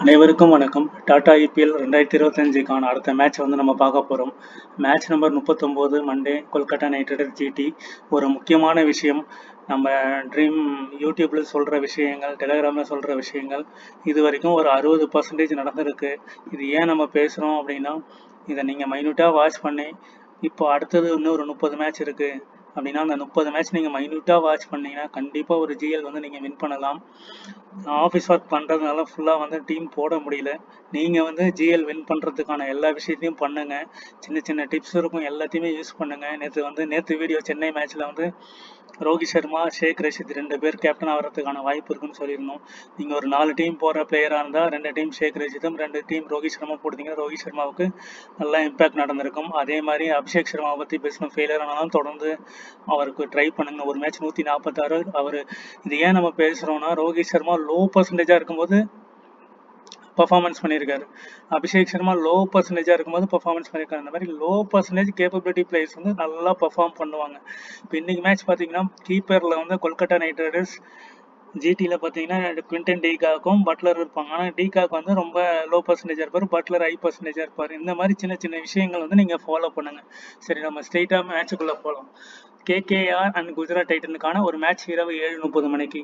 அனைவருக்கும் வணக்கம். டாடா ஐபிஎல் 2025க்கான அடுத்த மேட்ச் நம்ம பார்க்க போகிறோம். Match number 39 Monday Kolkata Knight Riders GT. ஒரு முக்கியமான விஷயம், நம்ம ட்ரீம் யூடியூப்பில் சொல்கிற விஷயங்கள், டெலிகிராமில் சொல்கிற விஷயங்கள் இது வரைக்கும் ஒரு 60% நடந்திருக்கு. இது ஏன் நம்ம பேசுகிறோம் அப்படின்னா, இதை நீங்கள் மைன்யூட்டாக வாட்ச் பண்ணி, இப்போ அடுத்தது இன்னும் ஒரு 30 மேட்ச் இருக்குது அப்படின்னா, அந்த 30 மேட்ச் நீங்கள் மைன்யூட்டாக வாட்ச் பண்ணிங்கன்னா கண்டிப்பாக ஒரு ஜிஎல் நீங்கள் வின் பண்ணலாம். ஆஃபீஸ் ஒர்க் பண்ணுறதுனால ஃபுல்லாக டீம் போட முடியல. நீங்கள் ஜிஎல் வின் பண்ணுறதுக்கான எல்லா விஷயத்தையும் பண்ணுங்கள். சின்ன சின்ன டிப்ஸ் இருக்கும், எல்லாத்தையுமே யூஸ் பண்ணுங்கள். நேற்று வீடியோ சென்னை மேட்ச்சில் ரோஹித் சர்மா, ஷேக் ரஷீத் 2 பேர் கேப்டன் ஆகிறதுக்கான வாய்ப்பு இருக்குன்னு சொல்லியிருந்தோம். நீங்கள் ஒரு 4 டீம் போகிற பிளேயராக இருந்தால் 2 டீம் ஷேக் ரஷீதும் 2 டீம் ரோஹித் சர்மா போட்டிங்கன்னா ரோஹித் சர்மாவுக்கு நல்லா இம்பேக்ட் நடந்திருக்கும். அதே மாதிரி அபிஷேக் சர்மாவை பற்றி பேசணும். ஃபெயிலியர் ஆனாலும் தொடர்ந்து அவருக்கு ட்ரை பண்ணுங்கள். ஒரு மேட்ச் 146 அவர். இது ஏன் நம்ம பேசுகிறோன்னா, ரோஹித் சர்மா லோ பர்சன்டேஜாக இருக்கும்போது பர்ஃபார்மன்ஸ் பண்ணியிருக்காரு. அபிஷேக் சர்மா லோ பர்சன்டேஜாக இருக்கும்போது பர்ஃபார்மன்ஸ் பண்ணியிருக்காரு. அந்த மாதிரி லோ பர்சன்டேஜ் கேப்பபிலிட்டி பிளேயர்ஸ் நல்லா பர்ஃபார்ம் பண்ணுவாங்க. இப்போ இன்றைக்கி மேட்ச் பார்த்தீங்கன்னா, கீப்பரில் கொல்கட்டா நைட் ரைடர்ஸ் ஜிடியில் பார்த்தீங்கன்னா குவிண்டன் டீகாக்கும் பட்லர் இருப்பாங்க. ஆனால் டீகாக் ரொம்ப லோ பர்சன்டேஜாக இருப்பார், பட்லர் ஹை பர்சன்டேஜாக இருப்பார். இந்த மாதிரி சின்ன சின்ன விஷயங்கள் நீங்கள் ஃபாலோ பண்ணுங்கள். சரி, நம்ம ஸ்ட்ரெயிட்டாக மேட்சுக்குள்ளே போகலாம். கேகேஆர் அண்ட் குஜராத் டைட்டனுக்கான ஒரு மேட்ச் இரவு 7:30 மணிக்கு.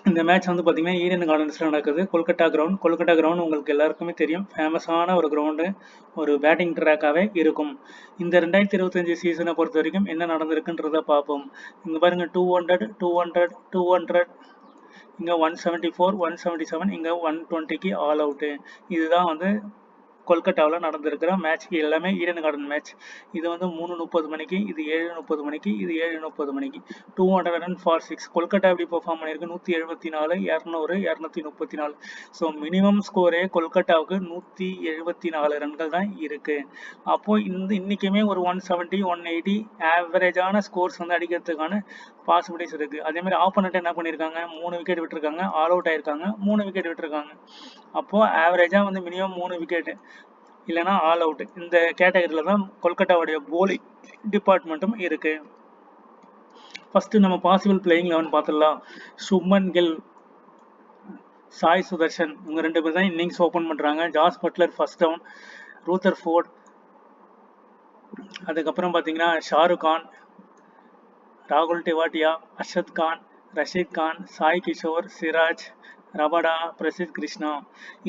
இந்த மேட்ச் பார்த்தீங்கன்னா ஈடன் கார்டன்ஸில் நடக்குது. கொல்கட்டா கிரவுண்ட் உங்களுக்கு எல்லாருக்குமே தெரியும், ஃபேமஸான ஒரு கிரவுண்டு, ஒரு பேட்டிங் ட்ராக்காகவே இருக்கும். இந்த 2025 சீசனை பொறுத்த வரைக்கும் என்ன நடந்திருக்குன்றதை பார்ப்போம். இங்கே பாருங்கள், 200, 200, 200, இங்கே 174, 177, இங்கே 120க்கு ஆல் அவுட்டு. இதுதான் கொல்கட்டாவில் நடந்திருக்கிற மேட்ச். எல்லாமே ஈடன் கார்டன் மேட்ச். இது 3:30 மணிக்கு, இது 7:30 மணிக்கு, இது 7:30 மணிக்கு. 246. கொல்கட்டா எப்படி பெர்ஃபார்ம் பண்ணியிருக்கு? 174, 200, 234. ஸோ மினிமம் ஸ்கோரே கொல்கட்டாவுக்கு 174 ரன்கள் தான் இருக்கு. அப்போ இன்னைக்குமே ஒரு 170, 180 ஆவரேஜான ஸ்கோர்ஸ் அடிக்கிறதுக்கான பாசிபிலிட்டிஸ் இருக்கு. அதே மாதிரி ஆப்போனண்ட் என்ன பண்ணியிருக்காங்க? 3 விக்கெட் விட்டுருக்காங்க, ஆல் அவுட் ஆயிருக்காங்க, 3 விக்கெட் விட்டுருக்காங்க. அப்போ ஆவரேஜா மினிமம் 3 விக்கெட் இல்லைனா ஆல் அவுட். இந்த கேட்டகரியில தான் கொல்கட்டாவுடைய போலிங் டிபார்ட்மெண்ட்டும் இருக்கு. ஃபர்ஸ்ட் நம்ம பாசிபிள் பிளேயிங் 11 பார்த்துடலாம். சுப்மன் கில், சாய் சுதர்ஷன், இவங்க 2 பேர் தான் இன்னிங்ஸ் ஓப்பன் பண்றாங்க. Jos Buttler first down, Rutherford, அதுக்கப்புறம் பார்த்தீங்கன்னா ஷாருக் கான், ராகுல் டெவாட்டியா, அர்ஷத் கான், ரஷீத் கான், சாய் கிஷோர், சிராஜ், ரபடா, பிரசித் கிருஷ்ணா.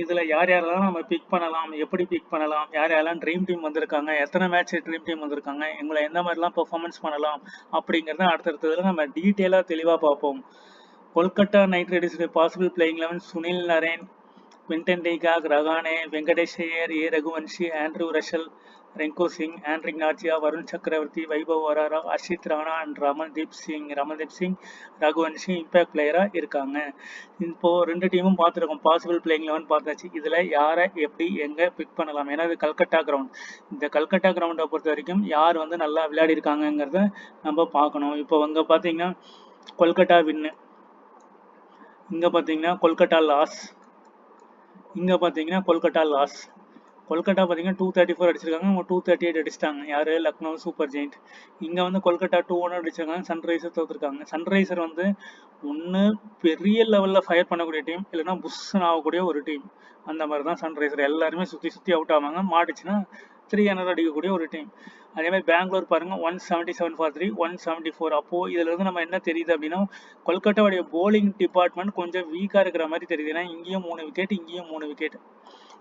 இதில் யார் யாரெல்லாம் நம்ம பிக் பண்ணலாம், எப்படி பிக் பண்ணலாம், யார் யாரெல்லாம் ட்ரீம் டீம் வந்திருக்காங்க, எத்தனை மேட்ச் ட்ரீம் டீம் வந்திருக்காங்க, எங்களை எந்த மாதிரிலாம் பெர்ஃபார்மன்ஸ் பண்ணலாம் அப்படிங்கிறத அடுத்தடுத்ததில் நம்ம டீட்டெயிலாக தெளிவாக பார்ப்போம். கொல்கட்டா நைட் ரைடர்ஸுடைய possible playing 11: Sunil Narine, Quinton de Kock, Rahane, Venkatesh Iyer, A Raghuvanshi, Andre Russell, Rinku Singh, Anrich Nortje, Varun Chakravarthy, Vaibhav Arora, Harshit Rana and Ramandeep Singh, Raghuvanshi impact பிளேயராக இருக்காங்க. இப்போ 2 டீமும் பார்த்துருக்கோம். பாசிபிள் பிளேயிங் 11 பார்த்தாச்சு. இதில் யாரை எப்படி எங்கே பிக் பண்ணலாம்? ஏன்னா இது கல்கட்டா கிரவுண்ட். இந்த கல்கட்டா கிரவுண்டை பொறுத்த வரைக்கும் யார் நல்லா விளையாடி இருக்காங்கிறத நம்ம பார்க்கணும். இப்போ இங்கே பார்த்தீங்கன்னா கொல்கட்டா வின்னு, இங்கே பார்த்தீங்கன்னா கொல்கட்டா லாஸ், இங்கே பார்த்தீங்கன்னா கொல்கட்டா லாஸ். கொல்கட்டா பார்த்தீங்கன்னா 234 அடிச்சிருக்காங்க, அவங்க 238 அடிச்சிட்டாங்க. யார்? Lucknow super giant. இங்கே கொல்கட்டா 200 அடிச்சிருக்காங்க, சன்ரைசர் தோற்றுருக்காங்க. சன்ரைசர் ஒன்று பெரிய லெவலில் ஃபயர் பண்ணக்கூடிய டீம், இல்லைன்னா புஷ்ஷன் ஆகக்கூடிய ஒரு டீம். அந்த மாதிரி தான் சன்ரைசர். எல்லாருமே சுற்றி அவுட் ஆவாங்க, மாட்டுச்சுன்னா 300 அடிக்கக்கூடிய ஒரு டீம். அதே மாதிரி பெங்களூர் பாருங்கள், 177 ஃபார் 3, 174. அப்போது இதில் நம்ம என்ன தெரியுது அப்படின்னா, கொல்கட்டாவுடைய போலிங் டிபார்ட்மெண்ட் கொஞ்சம் வீக்காக இருக்கிற மாதிரி தெரியுது. ஏன்னா இங்கேயும் 3 விக்கெட், இங்கேயும் 3 விக்கெட்.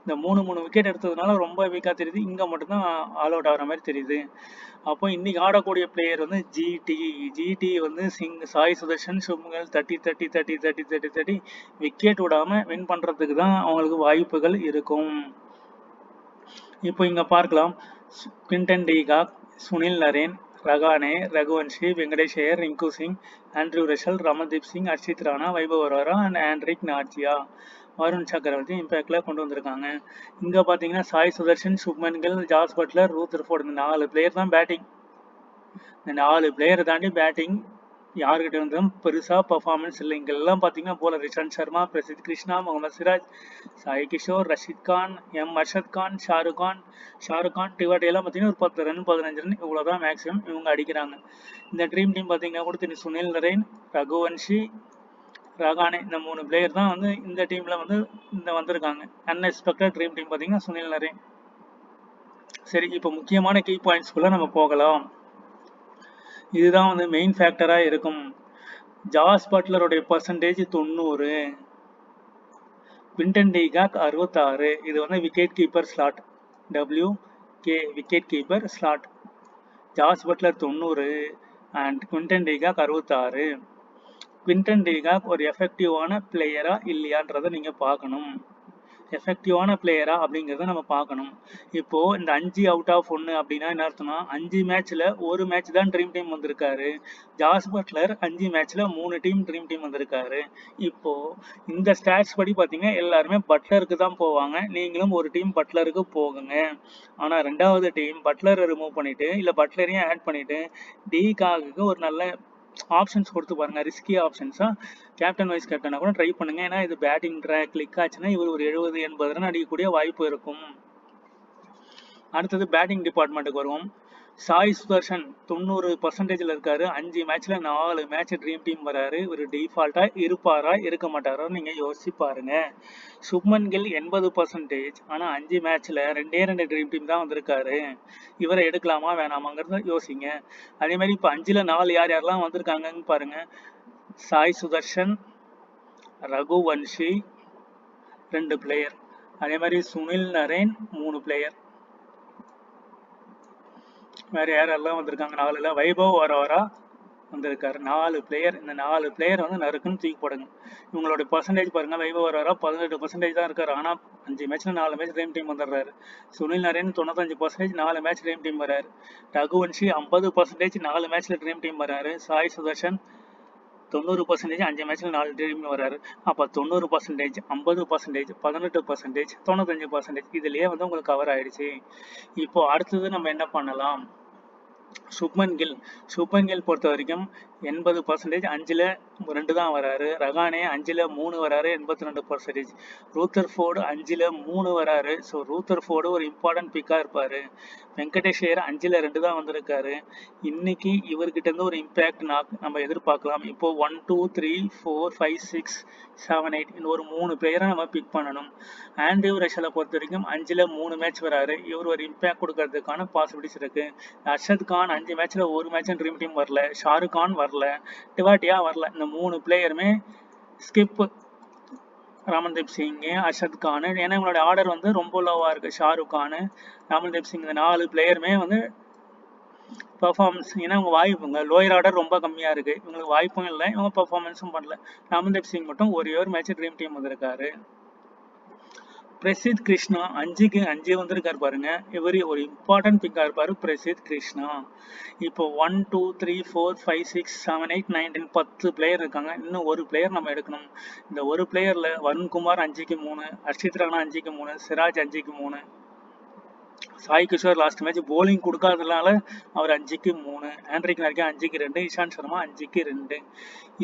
இந்த 3 விக்கெட் எடுத்ததுனால ரொம்ப வீக்காக தெரியுது. இங்கே மட்டும்தான் ஆல் அவுட் ஆகிற மாதிரி தெரியுது. அப்போ இன்னைக்கு ஆடக்கூடிய player GT Sai Sudharsan, Shubman 30 wicket விடாமல் வின் பண்ணுறதுக்கு தான் அவங்களுக்கு வாய்ப்புகள் இருக்கும். இப்போ இங்கே பார்க்கலாம், Quinton de Kock, Sunil Narine, Rahane, Raghuvanshi, Venkatesh Iyer, Rinku Singh, Andre Russell, Ramandeep Singh, Harshit Rana, Vaibhav Arora and Andrique Nortje, Varun சக்கரவர்த்தி இம்பேக்டில் கொண்டு வந்திருக்காங்க. இங்கே பார்த்தீங்கன்னா Sai Sudharsan, Shubman Gill, Jos Buttler, Rutherford, இந்த 4 பிளேயர் தான் பேட்டிங். இந்த 4 பிளேயரை தாண்டி பேட்டிங் யாருக்கிட்ட இருந்தாலும் பெருசாக பர்ஃபார்மன்ஸ் இல்லை. இங்கெல்லாம் பார்த்தீங்கன்னா போலர் இஷாந்த் சர்மா, பிரசித் கிருஷ்ணா, முகமது சிராஜ், சாய் கிஷோர், ரஷீத் கான், அர்ஷத் கான், ஷாருக் கான், டிவாட்டியெல்லாம் பார்த்தீங்கன்னா ஒரு 10 ரன் 15 ரன் இவ்வளோதான் மேக்ஸிமம் இவங்க அடிக்கிறாங்க. இந்த ட்ரீம் டீம் பார்த்தீங்கன்னா கூட சுனில் நரேன், ரகுவன்ஷி, ரகானே, இந்த 3 பிளேயர் தான் வந்து இந்த டீம்ல வந்து வந்திருக்காங்க. அன்எக்ஸ்பெக்டட் ட்ரீம் டீம் பார்த்தீங்கன்னா சுனில் நரேன். சரி, இப்போ முக்கியமான கீ பாயிண்ட்ஸ்குள்ள நம்ம போகலாம். இதுதான் வந்து மெயின் ஃபேக்டரா இருக்கும். ஜாஸ் பட்லருடைய பர்சன்டேஜ் 90, குவிண்டன் டிகாக் 66. இது வந்து wicket keeper slot, WK wicket keeper slot. Jos Buttler 90 and Quinton de Kock 66. Quinton de Kock ஒரு எஃபெக்டிவான பிளேயரா இல்லையான்றதை நீங்க பார்க்கணும். எஃபெக்டிவான பிளேயரா அப்படிங்கிறத நம்ம பார்க்கணும். இப்போ இந்த 5 அவுட் ஆஃப் 1 அப்படின்னா என்ன அர்த்தம்னா 5 மேட்ச்ல ஒரு மேட்ச் தான் ட்ரீம் டீம் வந்திருக்காரு. ஜாஸ் பட்லர் 5 மேட்ச்ல 3 டீம் ட்ரீம் டீம் வந்திருக்காரு. இப்போ இந்த ஸ்டாட்ஸ் படி பார்த்தீங்கன்னா எல்லாருமே பட்லருக்கு தான் போவாங்க. நீங்களும் ஒரு டீம் பட்லருக்கு போகுங்க. ஆனால் ரெண்டாவது டீம் பட்லரை ரிமூவ் பண்ணிட்டு இல்லை பட்லரையும் ஆட் பண்ணிட்டு டிகாக்கு ஒரு நல்ல ஆப்ஷன்ஸ் கொடுத்து பாருங்க. ரிஸ்கி ஆப்ஷன்ஸா கேப்டன் வைஸ் கேப்டனா கூட ட்ரை பண்ணுங்க. ஏன்னா இது பேட்டிங் ட்ராக் கிளிக் ஆச்சுன்னா இவர் ஒரு 70-80 ரன் அடிக்கக்கூடிய வாய்ப்பு இருக்கும். அடுத்தது பேட்டிங் டிபார்ட்மெண்ட்டுக்கு வருவோம். சாய் சுதர்ஷன் 90% இருக்காரு. 5 மேட்ச்ல 4 மேட்ச் ட்ரீம் டீம் வராரு. இவர் டிஃபால்ட்டா இருப்பாரா இருக்க மாட்டாரா நீங்க யோசிச்சு பாருங்க. சுப்மன் கில் 80%, ஆனா 5 மேட்ச்ல 2 ட்ரீம் டீம் தான் வந்திருக்காரு. இவரை எடுக்கலாமா வேணாமாங்கிறத யோசிங்க. அதே மாதிரி இப்ப 5ல 4 யாரெல்லாம் வந்திருக்காங்கன்னு பாருங்க. சாய் சுதர்ஷன், ரகுவன்ஷி 2 பிளேயர், அதே மாதிரி சுனில் நரேன் 3 பிளேயர். வேற யாரெல்லாம் வந்திருக்காங்க? 4ல வைபவ் வரவரா வந்திருக்காரு. 4 பிளேயர். இந்த 4 பிளேயர் வந்து நறுக்குன்னு தூக்கி போடுங்க. இவங்களோட பர்சன்டேஜ் பாருங்க. வைபவ் வரவரா 18% தான் இருக்காரு. ஆனா 5 மேட்ச்ல 4 மேட்ச் ட்ரீம் டீம் வந்துடுறாரு. Sunil Naren 95%, 4 match dream team வராரு. ரகுவன்ஷி 50%, 4 மேட்ச்ல ட்ரீம் டீம் வராரு. சாய் சுதர்ஷன் 90%, 5 மேட்ச்ல 4 ட்ரீம் வராரு. அப்ப 90%, 50%, 18%, 95%, இதுலயே வந்து உங்களுக்கு கவர் ஆயிடுச்சு. இப்போ அடுத்தது நம்ம என்ன பண்ணலாம்? சுப்மன் கில் பொறுத்த வரைக்கும் 80%, 5ல 2 தான் வராரு. ரகானே 5ல 3 வராரு, 82%. ரூத்தர்ஃபோர்டு 5ல 3 வராரு. ஸோ ரூத்தர்ஃபோர்டு ஒரு இம்பார்ட்டன்ட் பிக்கா இருப்பாரு. வெங்கடேஷ் ஐயர் 5ல 2 தான் வந்திருக்காரு. இன்னைக்கு இவர்கிட்ட இருந்து ஒரு இம்பாக்ட் நம்ம எதிர்பார்க்கலாம். இப்போ 1, 2, 3, 4, 5, 6, 7, 8 இந்த ஒரு 3 பிளேயரை நம்ம பிக் பண்ணணும். ஆண்ட்ரூ ரஷலை பொறுத்த வரைக்கும் 5ல 3 மேட்ச் வராரு. இவர் ஒரு இம்பாக்ட் கொடுக்கறதுக்கான பாசிபிலிட்டிஸ் இருக்கு. அர்ஷத் கான் 5 மேட்ச்ல ஒரு மேட்சும் ட்ரீம் டீம் வரல. ஷாருக் கான் வரல. டிவாட்டியா வரல. இந்த 3 பிளேயருமே ஸ்கிப். ராமன்தீப் சிங், அர்ஷத் கான், ஏன்னா இவங்களோட ஆர்டர் வந்து ரொம்ப லோவா இருக்கு. ஷாருக் கான், ராமன்தீப் சிங், இந்த 4 பிளேயருமே வந்து பெர்ஃபார்மன்ஸ், ஏன்னா இவங்க வாய்ப்புங்க லோயர் ஆர்டர் ரொம்ப கம்மியா இருக்கு. இவங்களுக்கு வாய்ப்பும் இல்லை, இவங்க பெர்ஃபார்மன்ஸும் பண்ணல. ராமன்தீப் சிங் மட்டும் ஒரே ஒரு மேட்ச் ட்ரீம் டீம் வந்திருக்காரு. பிரசித் கிருஷ்ணா 5க்கு 5 வந்திருக்காரு பாருங்க. இவர் ஒரு இம்பார்ட்டன்ட் பிக்கா இருப்பாரு பிரசித் கிருஷ்ணா. இப்போ 1, 2, 3, 4, 5, 6, 7, 8, 9, 10 10 பிளேயர் இருக்காங்க. இன்னும் ஒரு பிளேயர் நம்ம எடுக்கணும். இந்த ஒரு பிளேயர்ல Varun Kumar 5க்கு 3, Harshit Rana 5க்கு 3, Siraj 5க்கு 3, Sai Kishore last match polling கொடுக்காததுனால அவர் 5க்கு 3, ஆண்ட்ரிக் நர்கே 5க்கு 2, இஷாந்த் சர்மா 5க்கு 2.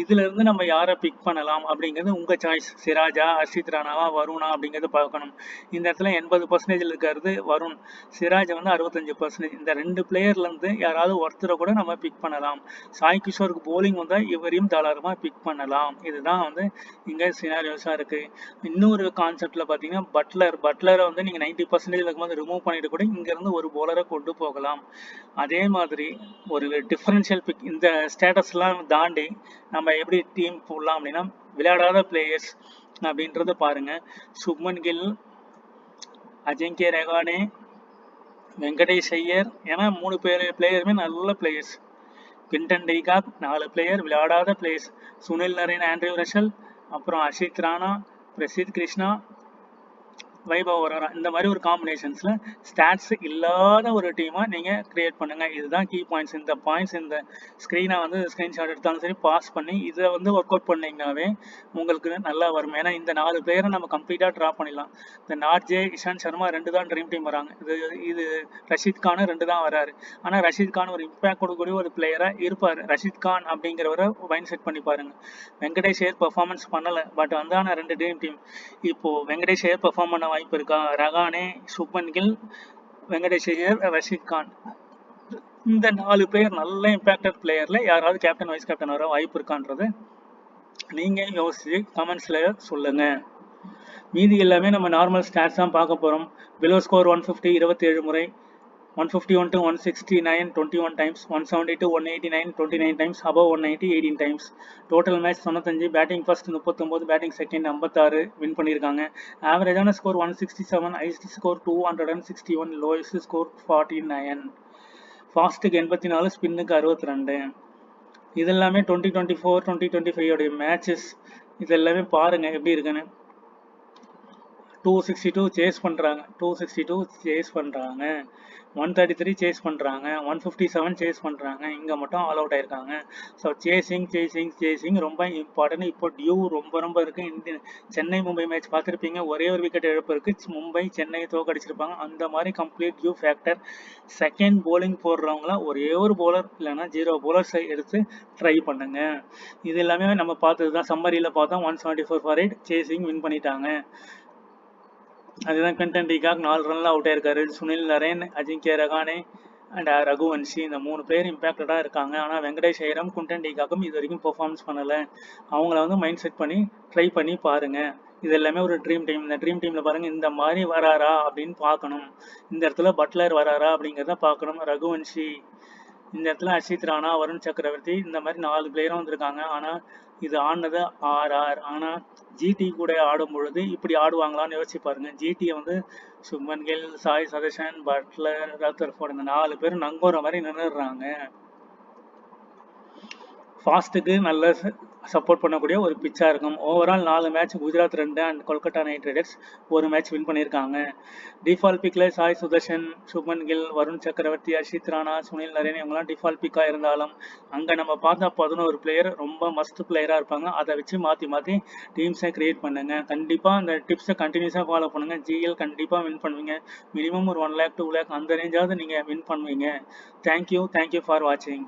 இதுல இருந்து நம்ம யாரை பிக் பண்ணலாம் அப்படிங்கிறது உங்க சாய்ஸ். சிராஜா, ஹர்ஷித் ராணாவா, வருணா அப்படிங்கிறது பார்க்கணும். இந்த இடத்துல 80% இருக்கிறது வருண். சிராஜ் வந்து 65%. இந்த 2 பிளேயர்ல இருந்து யாராவது ஒருத்தரை கூட நம்ம பிக் பண்ணலாம். சாய் கிஷோருக்கு போலிங் வந்தா இவரையும் தாராளமா பிக் பண்ணலாம். இதுதான் வந்து இங்க சினாரியோஸா இருக்கு. இன்னொரு கான்செப்ட்ல பாத்தீங்கன்னா பட்லரை வந்து நீங்க 90% இருக்கும்போது ரிமூவ் பண்ணிட்டு கூட இங்க இருந்து ஒரு போலரை கொண்டு போகலாம். அதே மாதிரி ஒரு டிஃபரன்ஷியல் பிக் இந்த ஸ்டேட்டஸ் எல்லாம் தாண்டி நம்ம எப்படி டீம் போடலாம் அப்படின்னா விளையாடாத பிளேயர்ஸ் அப்படின்றத பாருங்க. சுப்மன் கில், அஜிங்கே ரஹானே, வெங்கடேஷ் ஐயர், ஏன்னா 3 பிளேயருமே நல்ல பிளேயர்ஸ். குவிண்டன் டிகாக் 4 பிளேயர் விளையாடாத players. Sunil Narine, Andre Russell, அப்புறம் ஹர்ஷித் ராணா, பிரசித் கிருஷ்ணா, வைபவ் வரவரா, இந்த மாதிரி ஒரு காம்பினேஷன்ஸ்ல ஸ்டாட்ஸ் இல்லாத ஒரு டீமா நீங்க கிரியேட் பண்ணுங்க. இதுதான் கீ பாயிண்ட்ஸ். இந்த பாயிண்ட்ஸ் இந்த ஸ்கிரீனை வந்து ஸ்கிரீன்ஷாட் எடுத்தாலும் சரி பாஸ் பண்ணி இதை வந்து ஒர்க் அவுட் பண்ணீங்கன்னாவே உங்களுக்கு நல்லா வரும். ஏன்னா இந்த 4 பிளேயரை நம்ம கம்ப்ளீட்டா ட்ரா பண்ணிடலாம். இந்த நார்ஜே, இஷாந்த் சர்மா 2 தான் ட்ரீம் டீம் வராங்க. இது ரஷீத் கான் 2 தான் வராரு. ஆனா ரஷீத் கான் ஒரு இம்பாக்ட் கொடுக்கக்கூடிய ஒரு பிளேயரா இருப்பாரு. ரஷீத் கான் அப்படிங்கிறவரை மைண்ட் செட் பண்ணி பாருங்க. வெங்கடேஷ் ஐயர் பெர்ஃபார்மன்ஸ் பண்ணல, பட் வந்தான 2 ட்ரீம் டீம். இப்போ வெங்கடேஷ் ஐயர் பெர்ஃபார்ம் பண்ண வாய்ப்பு இருக்கா? ரகானே, சுப்மன் கில், வெங்கடேஷ் ஐயர், ரஷீத் கான், இந்த 4 பிளேயர் நல்ல இம்பாக்டட் பிளேயர்ல யாராவது கேப்டன் வைஸ் கேப்டன் வர வாய்ப்பு இருக்கான்றது நீங்கள் யோசிச்சு கமெண்ட்ஸில் சொல்லுங்கள். மீதி எல்லாமே நம்ம நார்மல் ஸ்டாட்ஸ் தான் பார்க்க போகிறோம். பிலோ ஸ்கோர் 150 27 முறை, 151 to 169 21 times, 170 to 189 29 times, above 190 18 times. Total match 95. Batting first 39, batting second 56 win பண்ணியிருக்காங்க. ஆவரேஜான score 167, highest score 261, lowest score 49. ஃபாஸ்ட்டுக்கு 84, ஸ்பின்னுக்கு 62. இதெல்லாமே 2024 2025 உடைய மேட்சஸ். இதெல்லாமே பாருங்கள் எப்படி இருக்குன்னு. 262 சேஸ் பண்ணுறாங்க, 262 சேஸ் பண்ணுறாங்க, 133 சேஸ் பண்ணுறாங்க, 157 சேஸ் பண்ணுறாங்க. இங்கே மட்டும் ஆல் அவுட் ஆயிருக்காங்க. ஸோ சேசிங் ரொம்ப இம்பார்ட்டன்ட். இப்போ டியூ ரொம்ப இருக்குது. இந்த சென்னை மும்பை மேட்ச் பார்த்துருப்பீங்க. ஒரே ஒரு விக்கெட் இழப்பு இருக்குது. மும்பை சென்னை தோக்கடிச்சிருப்பாங்க. அந்த மாதிரி complete dew factor. Second bowling போடுறவங்களாம் ஒரே ஒரு போலர் இல்லைன்னா 0 போலர்ஸை எடுத்து ட்ரை பண்ணுங்க. இது எல்லாமே நம்ம பார்த்தது தான். சம்மரியில் பார்த்தோம். 174 for 8 சேசிங் வின் பண்ணிட்டாங்க. அதுதான் குவிண்டன் டி காக் 4 ரன்ல அவுட் ஆயிருக்காரு. சுனில் நரேன், அஜிங்கிய ரகானே அண்ட் ரகுவன்ஷி இந்த 3 பேர் இம்பாக்டடாக இருக்காங்க. ஆனால் வெங்கடேஷ் ஐயரும் குவிண்டன் டி காக்கும் இது வரைக்கும் பெர்ஃபார்மன்ஸ் பண்ணலை. அவங்கள வந்து மைண்ட் செட் பண்ணி ட்ரை பண்ணி பாருங்கள். இது எல்லாமே ஒரு ட்ரீம் டீம். இந்த ட்ரீம் டீமில் பாருங்கள், இந்த மாதிரி வராரா அப்படின்னு பார்க்கணும். இந்த இடத்துல பட்லர் வராரா அப்படிங்கிறத பார்க்கணும். ரகுவன்ஷி, இந்த இடத்துல அர்ஷித் ராணா, வருண் சக்கரவர்த்தி, இந்த மாதிரி 4 பிளேயரும் வந்திருக்காங்க. ஆனால் இது ஆடினது RR. ஆனால் ஜிடி கூட ஆடும் பொழுது இப்படி ஆடுவாங்களான்னு யோசிச்சு பாருங்க. ஜிடியை வந்து சுப்மன் கில், சாய் சதர்ஷன், பட்லர், ரதர்ஃபோர்ட் இந்த 4 பேர் நங்கூர மாதிரி நின்றுடுறாங்க. ஃபாஸ்ட்டுக்கு நல்ல சப்போர்ட் பண்ணக்கூடிய ஒரு பிச்சாக இருக்கும். Overall 4 match Gujarat 2 and Kolkata Knight Riders 1 match win பண்ணியிருக்காங்க. டிஃபால்ட் பிக்கில் சாய் சுதர்ஷன், சுப்மன் கில், வருண் சக்கரவர்த்தி, அர்ஷித் ராணா, சுனில் நரேன் இவங்கெல்லாம் டிஃபால்ட் பிக்காக இருந்தாலும் அங்கே நம்ம பார்த்தா 11 பிளேயர் ரொம்ப மஸ்ட் பிளேயராக இருப்பாங்க. அதை வச்சு மாற்றி டீம்ஸை கிரியேட் பண்ணுங்க. கண்டிப்பாக அந்த டிப்ஸை கண்டினியூஸாக ஃபாலோ பண்ணுங்க. ஜிஎல் கண்டிப்பாக வின் பண்ணுவீங்க. மினிமம் ஒரு 1 lakh 2 lakh அந்த ரேஞ்சாவது நீங்கள் வின் பண்ணுவீங்க. தேங்க்யூ ஃபார் வாட்சிங்.